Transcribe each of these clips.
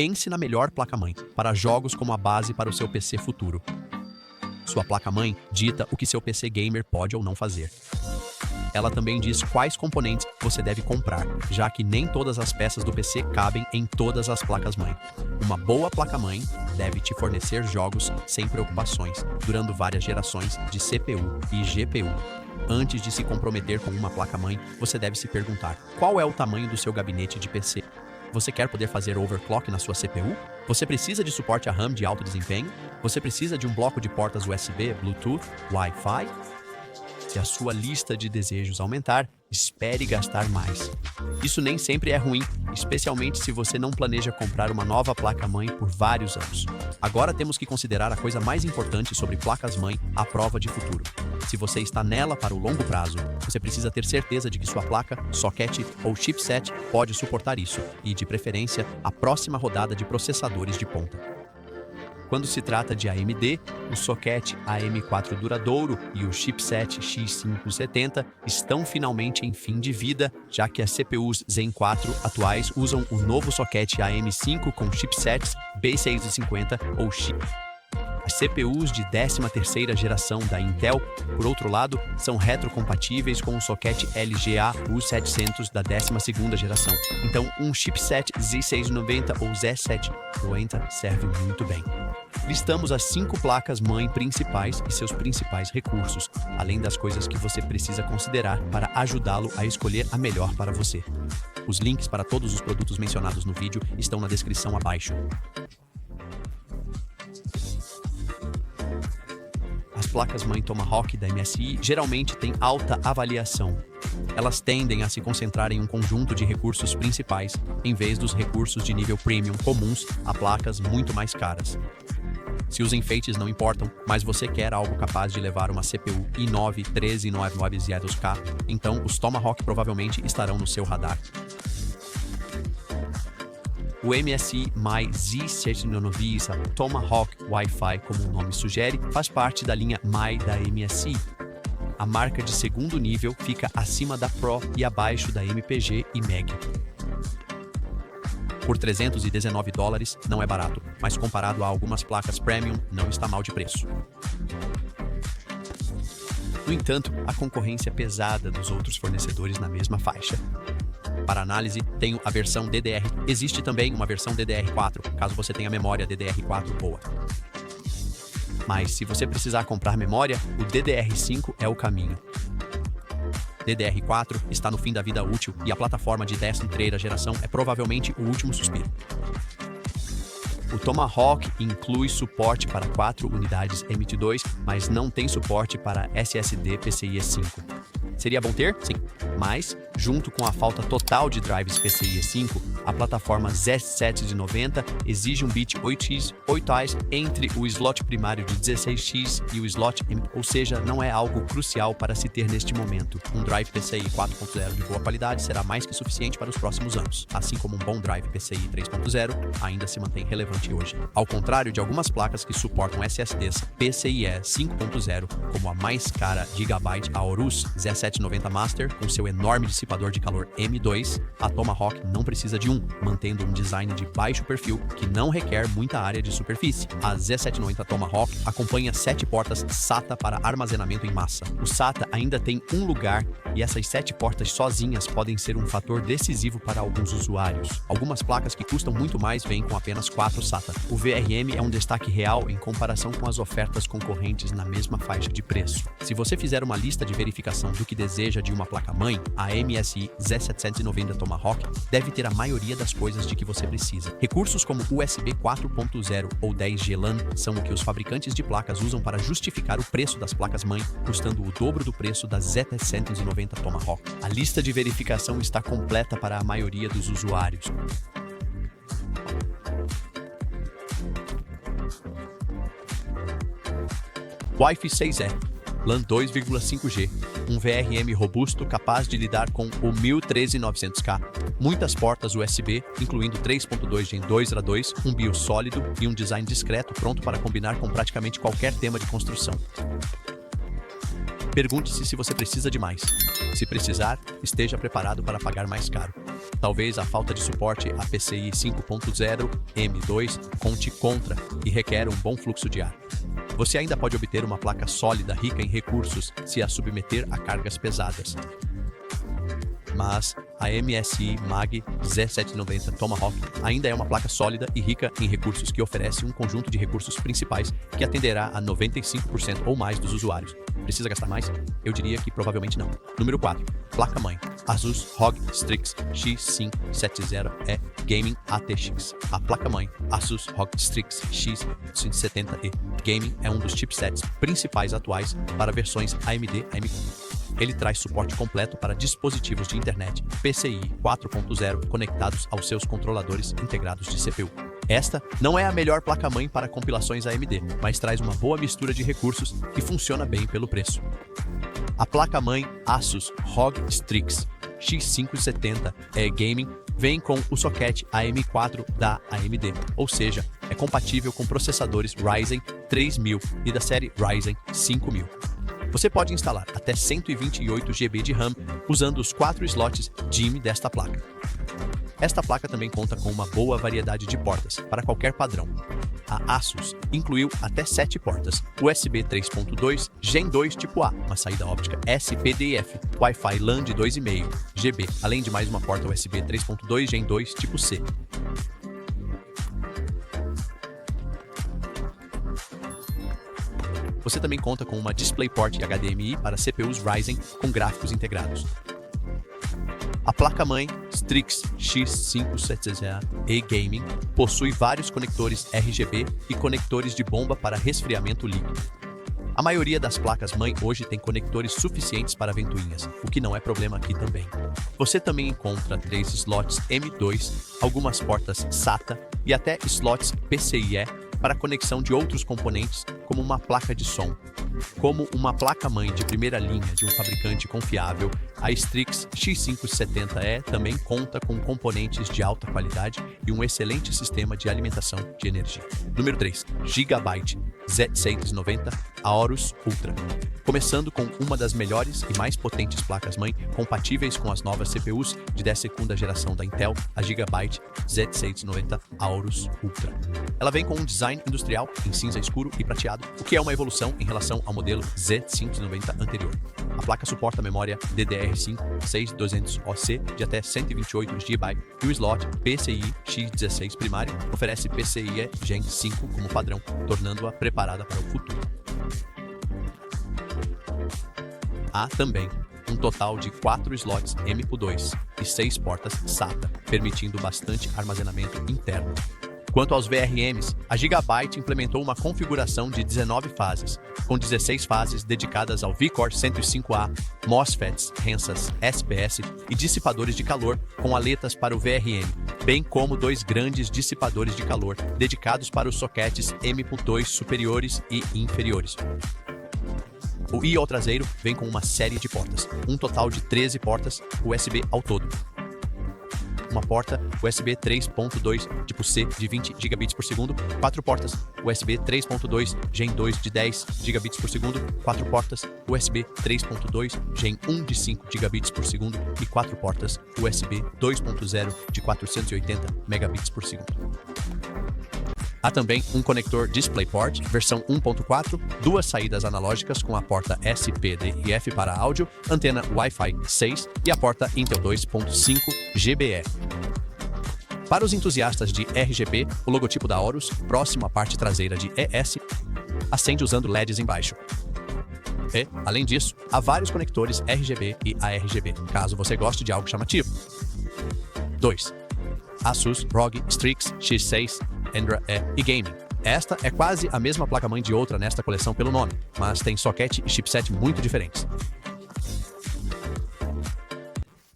Pense na melhor placa-mãe para jogos como a base para o seu PC futuro. Sua placa-mãe dita o que seu PC gamer pode ou não fazer. Ela também diz quais componentes você deve comprar, já que nem todas as peças do PC cabem em todas as placas-mãe. Uma boa placa-mãe deve te fornecer jogos sem preocupações, durando várias gerações de CPU e GPU. Antes de se comprometer com uma placa-mãe, você deve se perguntar: qual é o tamanho do seu gabinete de PC? Você quer poder fazer overclock na sua CPU? Você precisa de suporte a RAM de alto desempenho? Você precisa de um bloco de portas USB, Bluetooth, Wi-Fi? Se a sua lista de desejos aumentar, espere gastar mais. Isso nem sempre é ruim, especialmente se você não planeja comprar uma nova placa-mãe por vários anos. Agora temos que considerar a coisa mais importante sobre placas-mãe, a prova de futuro. Se você está nela para o longo prazo, você precisa ter certeza de que sua placa, socket ou chipset pode suportar isso e, de preferência, a próxima rodada de processadores de ponta. Quando se trata de AMD, o socket AM4 duradouro e o chipset X570 estão finalmente em fim de vida, já que as CPUs Zen 4 atuais usam o novo socket AM5 com chipsets B650 ou X. As CPUs de 13ª geração da Intel, por outro lado, são retrocompatíveis com o socket LGA U700 da 12ª geração. Então, um chipset Z690 ou Z790 serve muito bem. Listamos as 5 placas-mãe principais e seus principais recursos, além das coisas que você precisa considerar para ajudá-lo a escolher a melhor para você. Os links para todos os produtos mencionados no vídeo estão na descrição abaixo. As placas-mãe Tomahawk da MSI geralmente têm alta avaliação. Elas tendem a se concentrar em um conjunto de recursos principais, em vez dos recursos de nível premium comuns a placas muito mais caras. Se os enfeites não importam, mas você quer algo capaz de levar uma CPU i9 13990K, então os Tomahawk provavelmente estarão no seu radar. O MSI My Z790 Tomahawk Wi-Fi, como o nome sugere, faz parte da linha My da MSI. A marca de segundo nível fica acima da Pro e abaixo da MPG e Meg. Por $319 não é barato, mas comparado a algumas placas premium, não está mal de preço. No entanto, a concorrência pesada dos outros fornecedores na mesma faixa. Para análise, tenho a versão DDR. Existe também uma versão DDR4, caso você tenha memória DDR4 boa. Mas se você precisar comprar memória, o DDR5 é o caminho. DDR4 está no fim da vida útil e a plataforma de 13ª geração é provavelmente o último suspiro. O Tomahawk inclui suporte para 4 unidades M.2, mas não tem suporte para SSD PCIe 5. Seria bom ter? Sim. Mas, junto com a falta total de drives PCIe 5, a plataforma Z790 exige um bit 8x, 8As entre o slot primário de 16x e o slot M, ou seja, não é algo crucial para se ter neste momento. Um drive PCI 4.0 de boa qualidade será mais que suficiente para os próximos anos, assim como um bom drive PCI 3.0 ainda se mantém relevante hoje. Ao contrário de algumas placas que suportam SSDs PCIe 5.0, como a mais cara Gigabyte Aorus Z790 Master, com seu enorme dissipador de calor M2, a Tomahawk não precisa de um, mantendo um design de baixo perfil que não requer muita área de superfície. A Z790 Tomahawk acompanha 7 portas SATA para armazenamento em massa. O SATA ainda tem um lugar e essas 7 portas sozinhas podem ser um fator decisivo para alguns usuários. Algumas placas que custam muito mais vêm com apenas 4 SATA. O VRM é um destaque real em comparação com as ofertas concorrentes na mesma faixa de preço. Se você fizer uma lista de verificação do que deseja de uma placa-mãe, a MSI Z790 Tomahawk deve ter a maioria das coisas de que você precisa. Recursos como USB 4.0 ou 10G LAN são o que os fabricantes de placas usam para justificar o preço das placas-mãe, custando o dobro do preço da Z790 Tomahawk. A lista de verificação está completa para a maioria dos usuários. Wi-Fi 6E, LAN 2,5G, um VRM robusto capaz de lidar com o 13900K, muitas portas USB, incluindo 3.2 Gen 2 um BIOS sólido e um design discreto pronto para combinar com praticamente qualquer tema de construção. Pergunte-se se você precisa de mais. Se precisar, esteja preparado para pagar mais caro. Talvez a falta de suporte a PCI 5.0 M2 conte contra e requer um bom fluxo de ar. Você ainda pode obter uma placa sólida rica em recursos se a submeter a cargas pesadas. Mas a MSI Mag Z790 Tomahawk ainda é uma placa sólida e rica em recursos que oferece um conjunto de recursos principais que atenderá a 95% ou mais dos usuários. Precisa gastar mais? Eu diria que provavelmente não. Número 4. Placa-mãe. Asus ROG Strix X570E Gaming ATX. A placa-mãe Asus ROG Strix X570E Gaming é um dos chipsets principais atuais para versões AMD AM4. Ele traz suporte completo para dispositivos de internet PCI 4.0 conectados aos seus controladores integrados de CPU. Esta não é a melhor placa-mãe para compilações AMD, mas traz uma boa mistura de recursos e funciona bem pelo preço. A placa-mãe Asus ROG Strix X570E Gaming vem com o socket AM4 da AMD, ou seja, é compatível com processadores Ryzen 3000 e da série Ryzen 5000. Você pode instalar até 128 GB de RAM usando os 4 slots DIMM desta placa. Esta placa também conta com uma boa variedade de portas para qualquer padrão. A Asus incluiu até 7 portas USB 3.2 Gen 2 tipo A, uma saída óptica SPDIF, Wi-Fi LAN de 2,5 GB, além de mais uma porta USB 3.2 Gen 2 tipo C. Você também conta com uma DisplayPort HDMI para CPUs Ryzen com gráficos integrados. A placa-mãe Strix X570E Gaming possui vários conectores RGB e conectores de bomba para resfriamento líquido. A maioria das placas-mãe hoje tem conectores suficientes para ventoinhas, o que não é problema aqui também. Você também encontra 3 slots M2, algumas portas SATA e até slots PCIe para conexão de outros componentes, como uma placa de som. Como uma placa-mãe de primeira linha de um fabricante confiável, a Strix X570E também conta com componentes de alta qualidade e um excelente sistema de alimentação de energia. Número 3. Gigabyte Z690 Aorus Ultra. Começando com uma das melhores e mais potentes placas-mãe compatíveis com as novas CPUs de 12ª geração da Intel, a Gigabyte Z690 Aorus Ultra. Ela vem com um design industrial em cinza escuro e prateado, o que é uma evolução em relação ao modelo Z590 anterior. A placa suporta memória DDR5 6200OC de até 128 GB e o slot PCI X16 primário oferece PCIe Gen 5 como padrão, tornando-a preparada para o futuro. Há também um total de 4 slots M.2 e 6 portas SATA, permitindo bastante armazenamento interno. Quanto aos VRMs, a Gigabyte implementou uma configuração de 19 fases, com 16 fases dedicadas ao VCore 105A, MOSFETs, RENSAs, SPS e dissipadores de calor com aletas para o VRM, bem como 2 grandes dissipadores de calor dedicados para os sockets M.2 superiores e inferiores. O I/O traseiro vem com uma série de portas, um total de 13 portas USB ao todo. Uma porta USB 3.2 tipo C de 20 gigabits por segundo, 4 portas USB 3.2 Gen 2 de 10 gigabits por segundo, 4 portas USB 3.2 Gen 1 de 5 gigabits por segundo e 4 portas USB 2.0 de 480 megabits por segundo. Há também um conector DisplayPort versão 1.4, 2 saídas analógicas com a porta SPDIF para áudio, antena Wi-Fi 6 e a porta Intel 2.5 GBE. Para os entusiastas de RGB, o logotipo da Aorus, próximo à parte traseira de ES, acende usando LEDs embaixo. E, além disso, há vários conectores RGB e ARGB, caso você goste de algo chamativo. 2. Asus ROG Strix X6 Endra e Gaming. Esta é quase a mesma placa-mãe de outra nesta coleção pelo nome, mas tem socket e chipset muito diferentes.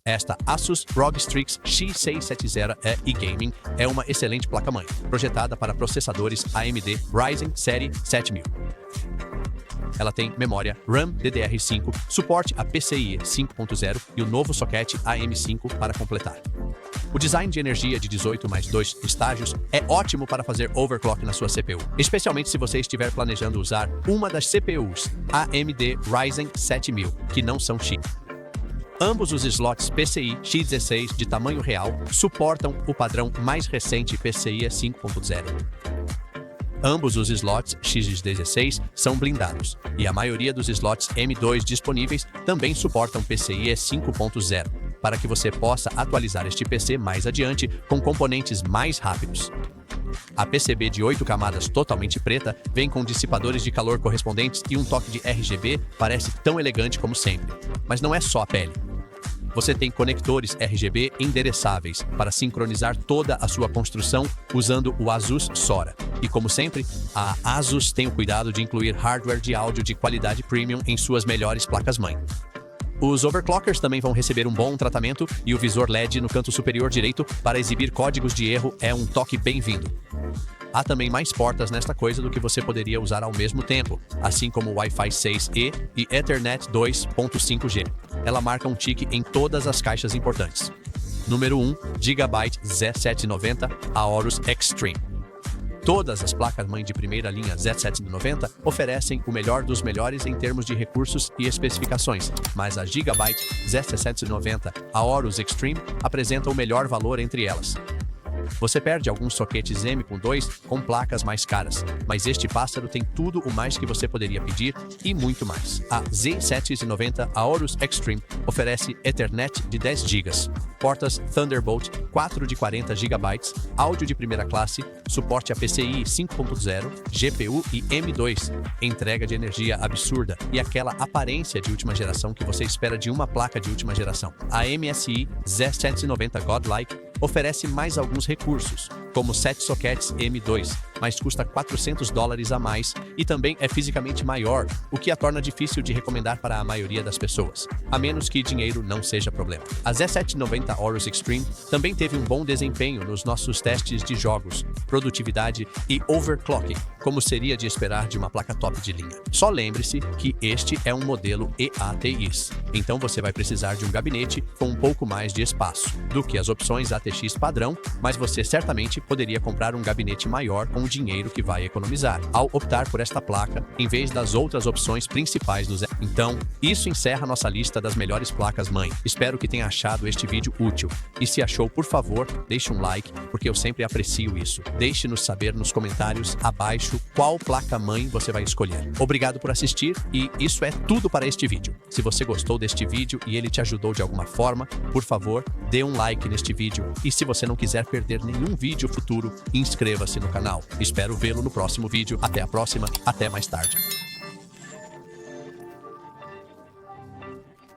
Esta Asus ROG Strix X670E e Gaming é uma excelente placa-mãe, projetada para processadores AMD Ryzen série 7000. Ela tem memória RAM DDR5, suporte a PCIe 5.0 e o novo socket AM5 para completar. O design de energia de 18 mais 2 estágios é ótimo para fazer overclock na sua CPU, especialmente se você estiver planejando usar uma das CPUs AMD Ryzen 7000, que não são chips. Ambos os slots PCI X16 de tamanho real suportam o padrão mais recente PCIe 5.0. Ambos os slots X16 são blindados, e a maioria dos slots M2 disponíveis também suportam PCIe 5.0, para que você possa atualizar este PC mais adiante com componentes mais rápidos. A PCB de 8 camadas totalmente preta vem com dissipadores de calor correspondentes e um toque de RGB parece tão elegante como sempre. Mas não é só a pele. Você tem conectores RGB endereçáveis para sincronizar toda a sua construção usando o Asus Sora. E como sempre, a Asus tem o cuidado de incluir hardware de áudio de qualidade premium em suas melhores placas-mãe. Os overclockers também vão receber um bom tratamento e o visor LED no canto superior direito para exibir códigos de erro é um toque bem-vindo. Há também mais portas nesta coisa do que você poderia usar ao mesmo tempo, assim como Wi-Fi 6E e Ethernet 2.5G. Ela marca um tique em todas as caixas importantes. Número 1, Gigabyte Z790 Aorus Extreme. Todas as placas-mãe de primeira linha Z790 oferecem o melhor dos melhores em termos de recursos e especificações, mas a Gigabyte Z790 Aorus Extreme apresenta o melhor valor entre elas. Você perde alguns soquetes M.2 com placas mais caras, mas este pássaro tem tudo o mais que você poderia pedir e muito mais. A Z790 Aorus Extreme oferece Ethernet de 10 GB, portas Thunderbolt 4 de 40 GB, áudio de primeira classe, suporte a PCI 5.0, GPU e M2, entrega de energia absurda e aquela aparência de última geração que você espera de uma placa de última geração. A MSI Z790 Godlike oferece mais alguns recursos, como 7 sockets M2, mas custa $400 a mais e também é fisicamente maior, o que a torna difícil de recomendar para a maioria das pessoas, a menos que dinheiro não seja problema. A Z790 Aorus Extreme também teve um bom desempenho nos nossos testes de jogos, produtividade e overclocking, como seria de esperar de uma placa top de linha. Só lembre-se que este é um modelo EATIs, então você vai precisar de um gabinete com um pouco mais de espaço do que as opções ATX padrão, mas você certamente poderia comprar um gabinete maior com o dinheiro que vai economizar, ao optar por esta placa em vez das outras opções principais do Z. Então, isso encerra nossa lista das melhores placas-mãe. Espero que tenha achado este vídeo útil. E se achou, por favor, deixe um like, porque eu sempre aprecio isso. Deixe-nos saber nos comentários abaixo qual placa-mãe você vai escolher. Obrigado por assistir e isso é tudo para este vídeo. Se você gostou deste vídeo e ele te ajudou de alguma forma, por favor, dê um like neste vídeo. E se você não quiser perder nenhum vídeo futuro, inscreva-se no canal. Espero vê-lo no próximo vídeo. Até a próxima, até mais tarde.